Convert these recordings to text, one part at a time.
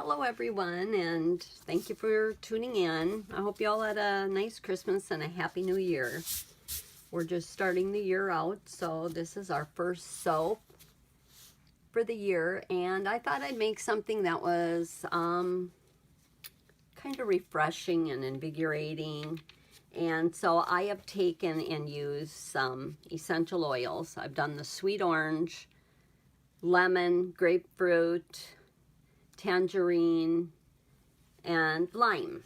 Hello everyone, and thank you for tuning in. I hope you all had a nice Christmas and a happy new year. We're just starting the year out, so this is our first soap for the year, and I thought I'd make something that was kind of refreshing and invigorating. And so I have taken and used some essential oils. I've done the sweet orange, lemon, grapefruit, tangerine, and lime.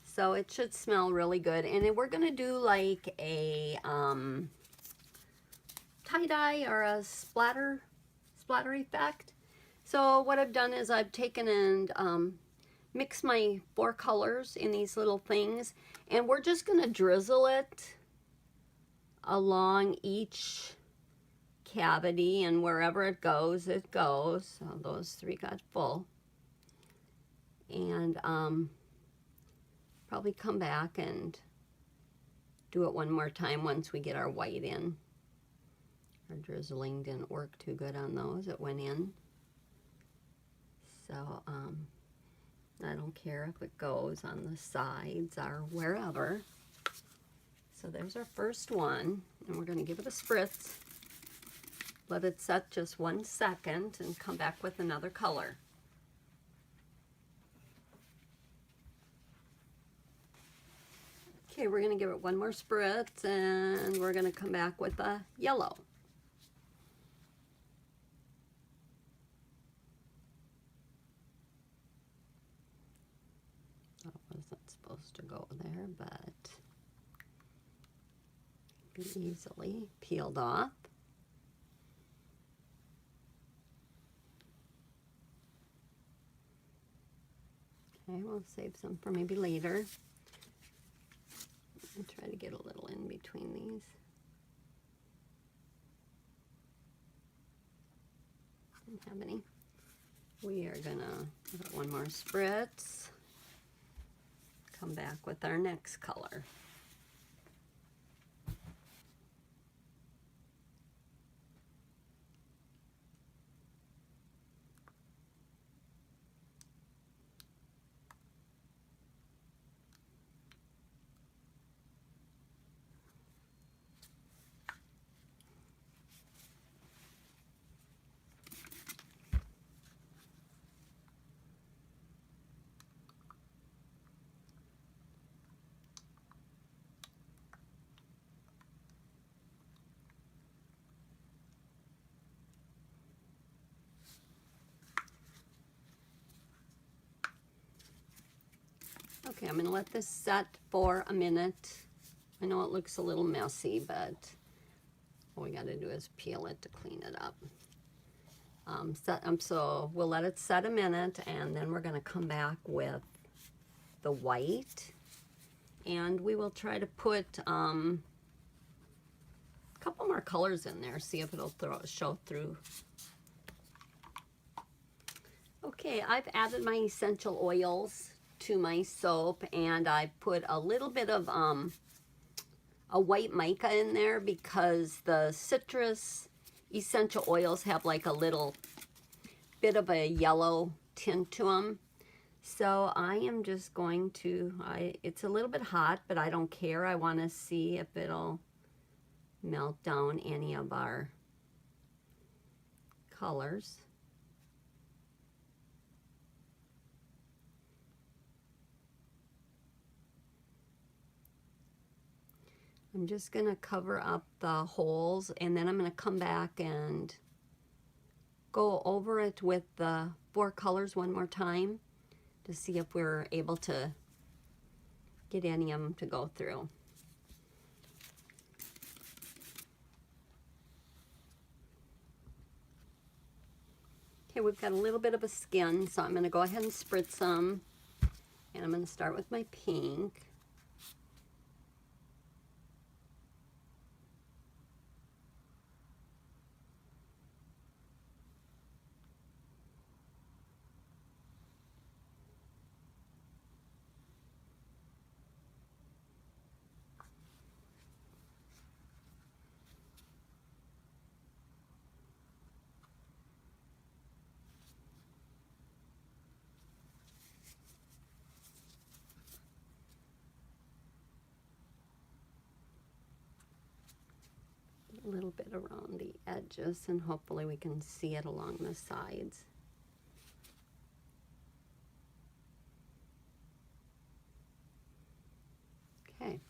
So it should smell really good. And then we're gonna do like a tie-dye or a splatter effect. So what I've done is I've taken and mixed my 4 colors in these little things, and we're just gonna drizzle it along each cavity, and wherever it goes, it goes. So those 3 got full. And probably come back and do it one more time once we get our white in. Our drizzling didn't work too good on those. It went in. So I don't care if it goes on the sides or wherever. So there's our first one, and we're going to give it a spritz. Let it set just 1 second and come back with another color. Okay, we're going to give it one more spritz, and we're going to come back with a yellow. That wasn't supposed to go there, but be easily peeled off. Okay, we'll save some for maybe later. I'll try to get a little in between these. Don't have any. We are gonna give it one more spritz. Come back with our next color. Okay, I'm gonna let this set for a minute. I know it looks a little messy, but all we gotta do is peel it to clean it up. So we'll let it set a minute, and then we're gonna come back with the white, and we will try to put a couple more colors in there, see if it'll show through. Okay, I've added my essential oils to my soap, and I put a little bit of a white mica in there because the citrus essential oils have like a little bit of a yellow tint to them. So I am just going to, it's a little bit hot, but I don't care. I want to see if it'll melt down any of our colors. I'm just going to cover up the holes, and then I'm going to come back and go over it with the 4 colors one more time to see if we're able to get any of them to go through. Okay, we've got a little bit of a skin, so I'm going to go ahead and spritz some, and I'm going to start with my pink. it around the edges, and hopefully we can see it along the sides. Okay,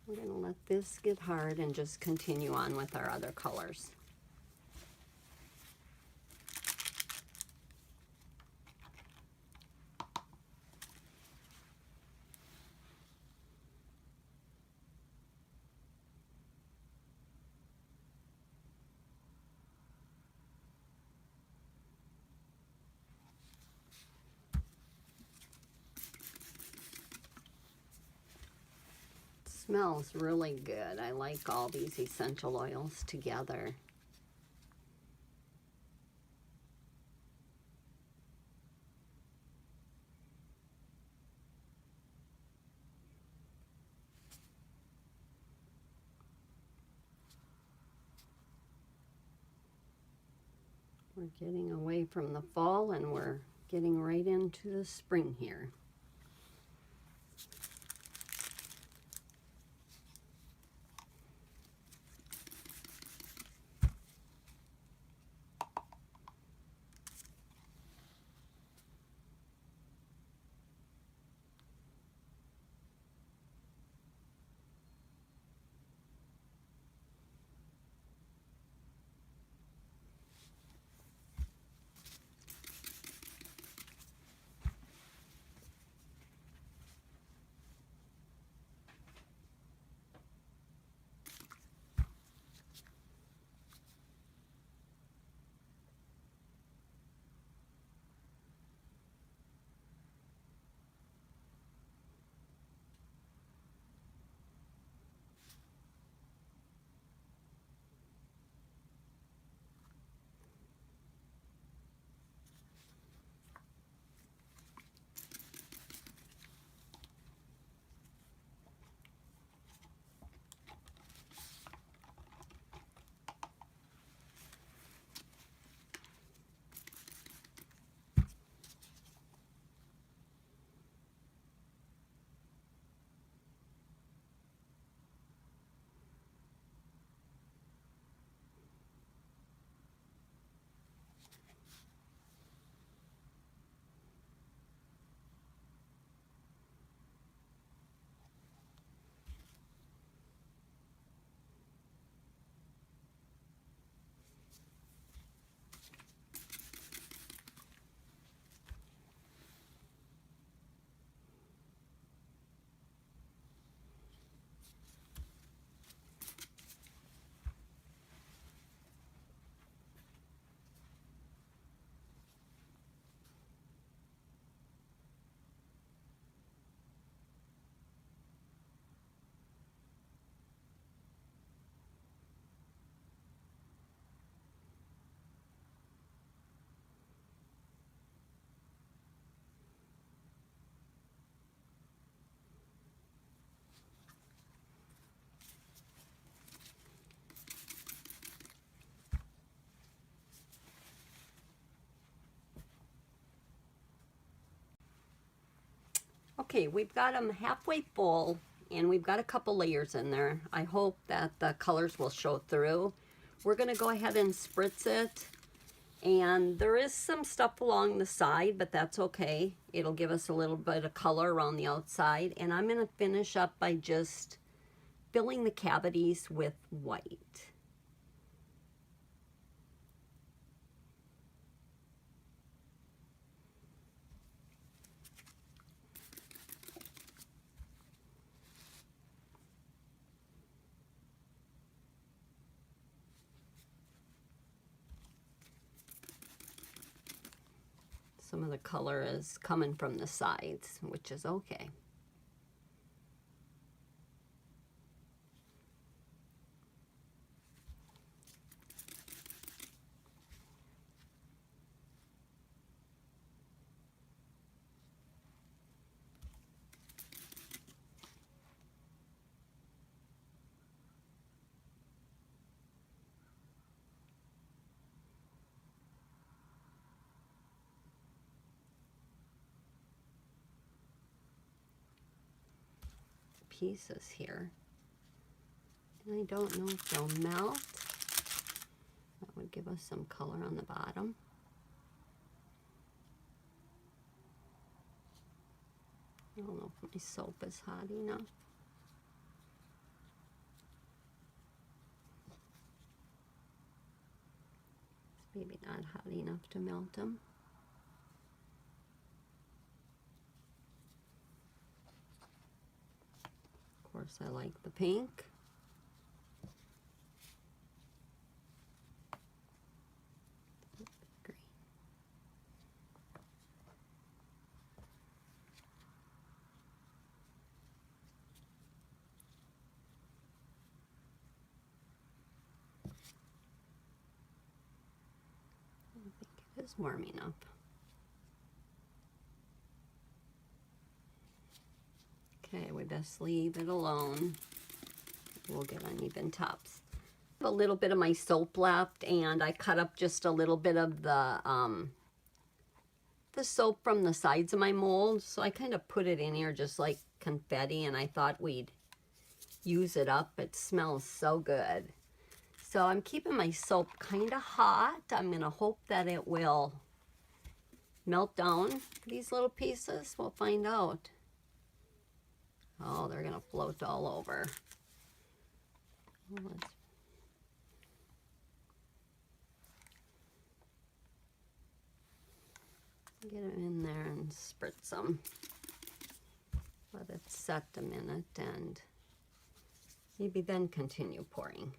we're going to let this get hard and just continue on with our other colors. Smells really good. I like all these essential oils together. We're getting away from the fall and we're getting right into the spring here. Okay, we've got them halfway full and we've got a couple layers in there. I hope that the colors will show through. We're gonna go ahead and spritz it, and there is some stuff along the side, but that's okay. It'll give us a little bit of color around the outside, and I'm gonna finish up by just filling the cavities with white. Some of the color is coming from the sides, which is okay. Pieces here, And I don't know if they'll melt. That would give us some color on the bottom. I don't know if my soap is hot enough. It's maybe not hot enough to melt them. Of course, I like the pink. Green. I think it is warming up. Okay, we best leave it alone. We'll get uneven tops. A little bit of my soap left, and I cut up just a little bit of the soap from the sides of my mold. So I kind of put it in here just like confetti, and I thought we'd use it up. It smells so good. So I'm keeping my soap kind of hot. I'm going to hope that it will melt down these little pieces. We'll find out. Oh, they're going to float all over. Let's get them in there and spritz them. Let it set a minute and maybe then continue pouring.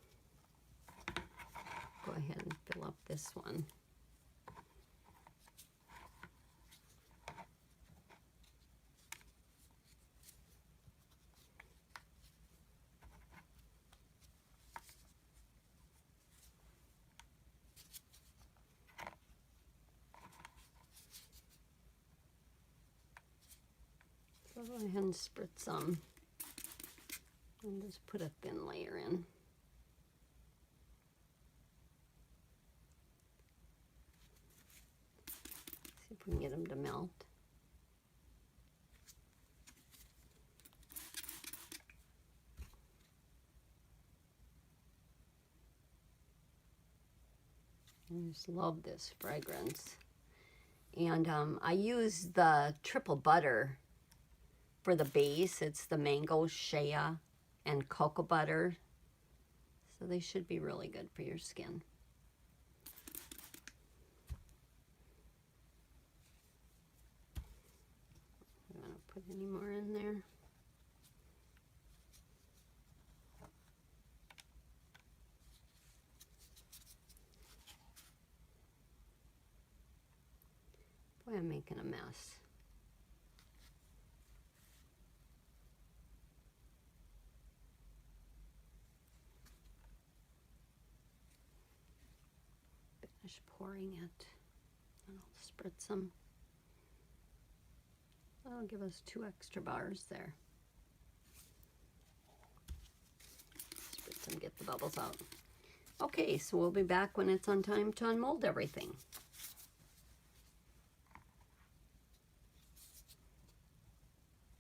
Go ahead and fill up this one. So go ahead and spritz some and just put a thin layer in. See if we can get them to melt. I just love this fragrance. And I use the triple butter for the base. It's the mango, shea, and cocoa butter. So they should be really good for your skin. I don't want to put any more in there. Boy, I'm making a mess. Finish pouring it, and I'll spritz them. That'll give us 2 extra bars there. Spritz them, get the bubbles out. Okay, so we'll be back when it's on time to unmold everything.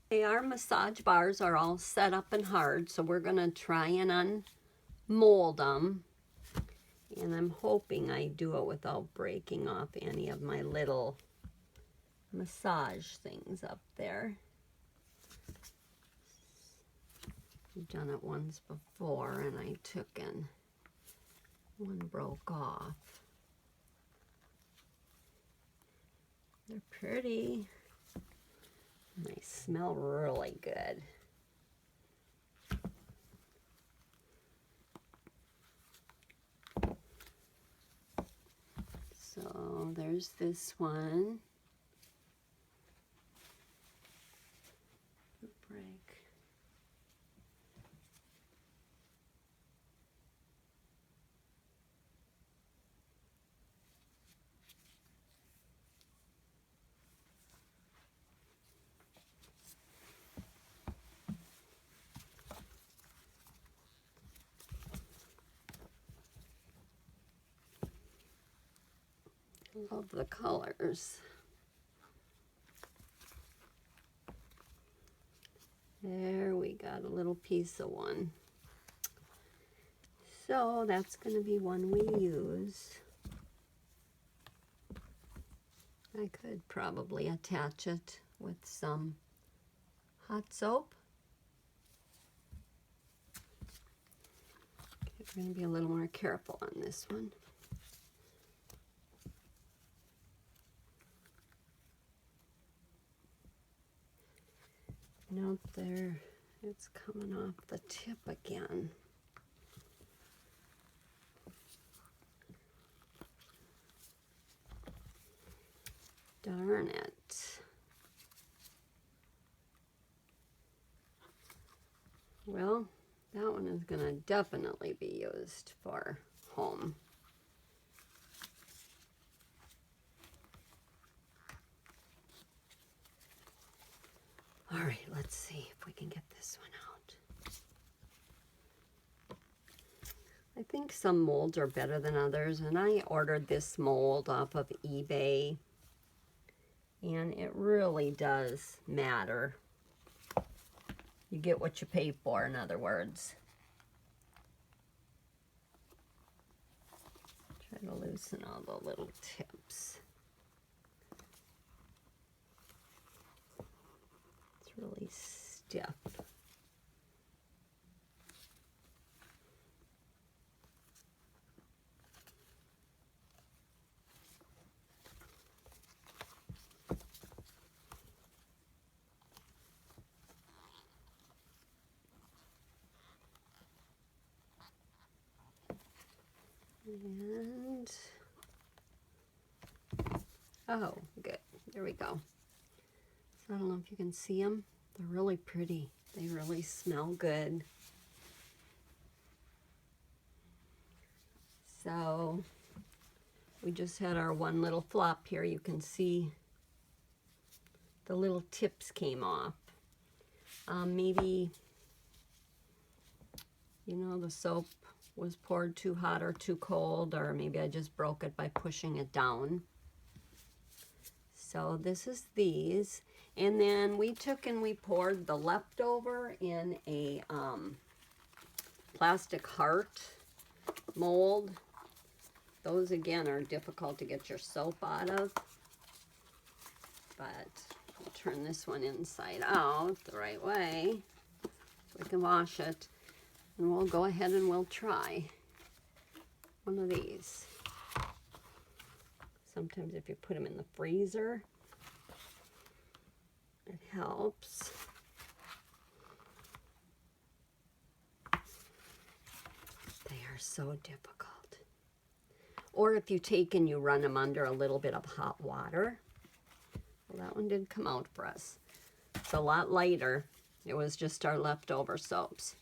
Okay, our massage bars are all set up and hard, so we're going to try and unmold them. And I'm hoping I do it without breaking off any of my little massage things up there. I've done it once before and I took and one broke off. They're pretty. And they smell really good. So there's this one. Break. Love the colors. There we got a little piece of one. So that's going to be one we use. I could probably attach it with some hot soap. Okay, we're going to be a little more careful on this one. Note there, it's coming off the tip again. Darn it. Well, that one is going to definitely be used for home. All right, let's see if we can get this one out. I think some molds are better than others, and I ordered this mold off of eBay, and it really does matter. You get what you pay for, in other words. Try to loosen all the little tips. It's really stiff. And, oh, good. There we go. So I don't know if you can see them. They're really pretty. They really smell good. So we just had our one little flop here. You can see the little tips came off. Maybe, you know, the soap was poured too hot or too cold, or maybe I just broke it by pushing it down. So this is these, and then we took and we poured the leftover in a plastic heart mold. Those again are difficult to get your soap out of, but I'll turn this one inside out the right way so we can wash it. And we'll go ahead and we'll try one of these. Sometimes if you put them in the freezer, it helps. They are so difficult. Or if you take and you run them under a little bit of hot water. Well, that one did come out for us. It's a lot lighter. It was just our leftover soaps.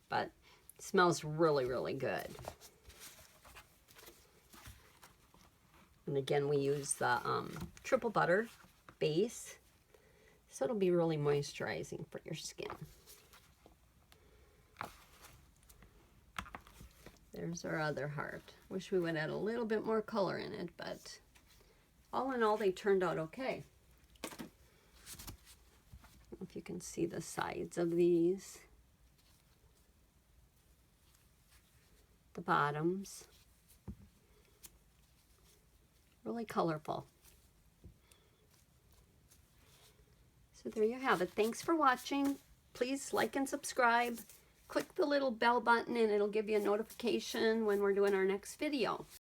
But it smells really, really good. And again, we use the triple butter base, so it'll be really moisturizing for your skin. There's our other heart. Wish we would add a little bit more color in it, but all in all, they turned out okay. I don't know if you can see the sides of these. The bottoms. Really colorful. So there you have it. Thanks for watching. Please like and subscribe. Click the little bell button and it'll give you a notification when we're doing our next video.